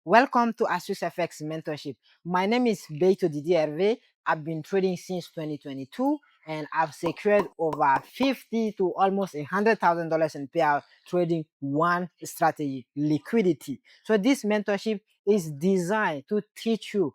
Welcome to AstuceFx Mentorship. My name is Beito Didier. I've been trading since 2022 and I've secured over 50 to almost $100,000 in payout trading one strategy, liquidity. So this mentorship is designed to teach you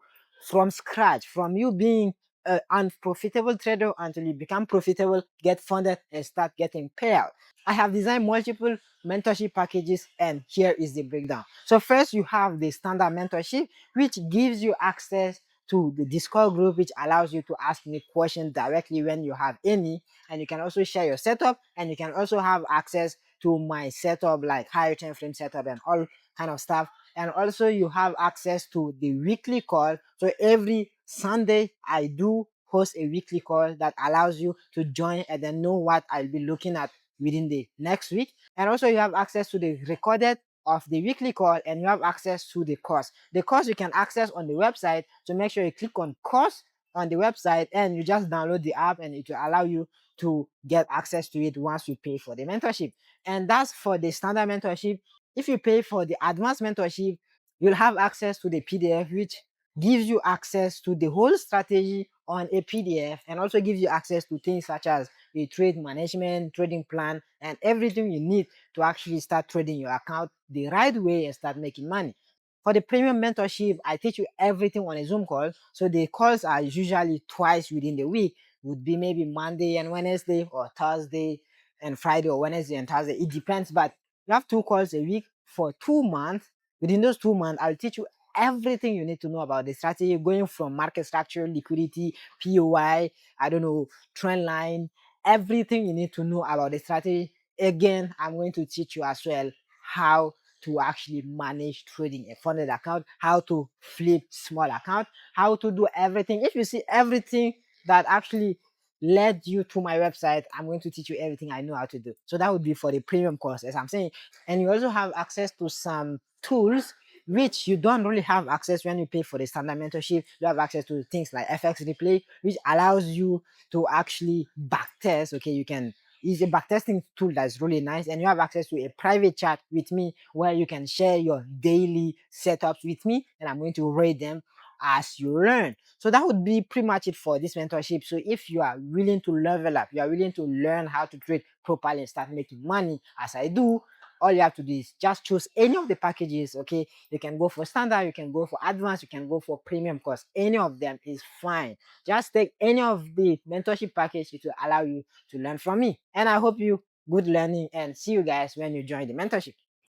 from scratch, from you being an unprofitable trader until you become profitable, get funded, and start getting payout. I have designed multiple mentorship packages, and here is the breakdown. So first, you have the standard mentorship, which gives you access to the Discord group, which allows you to ask me questions directly when you have any, and you can also share your setup, and you can also have access to my setup, like higher time frame setup and all kind of stuff. And also you have access to the weekly call. So every Sunday I do host a weekly call that allows you to join and then know what I'll be looking at within the next week. And also you have access to the recorded of the weekly call, and you have access to the course. The course you can access on the website, so make sure you click on course on the website and you just download the app, and it will allow you to get access to it once you pay for the mentorship. And that's for the standard mentorship. If you pay for the advanced mentorship, you'll have access to the PDF, which gives you access to the whole strategy on a PDF, and also gives you access to things such as a trade management, trading plan, and everything you need to actually start trading your account the right way and start making money. For the premium mentorship, I teach you everything on a Zoom call. So the calls are usually twice within the week, would be maybe Monday and Wednesday, or Thursday and Friday, or Wednesday and Thursday. It depends, but you have 2 calls a week for 2 months. Within those 2 months, I'll teach you everything you need to know about the strategy, going from market structure, liquidity, POI, I don't know, trend line, everything you need to know about the strategy. Again, I'm going to teach you as well how to actually manage trading a funded account, how to flip small account, how to do everything. If you see everything that actually led you to my website, I'm going to teach you everything I know how to do. So that would be for the premium course, as I'm saying. And you also have access to some tools which you don't really have access when you pay for the standard mentorship. You have access to things like FX replay, which allows you to actually backtest. Okay, you can use a backtesting tool that's really nice, and you have access to a private chat with me where you can share your daily setups with me, and I'm going to rate them as you learn. So that would be pretty much it for this mentorship. So if you are willing to level up, you are willing to learn how to trade properly and start making money as I do, all you have to do is just choose any of the packages. Okay, you can go for standard, you can go for advanced, you can go for premium course. Any of them is fine. Just take any of the mentorship package. It will allow you to learn from me, and I hope you good learning, and see you guys when you join the mentorship.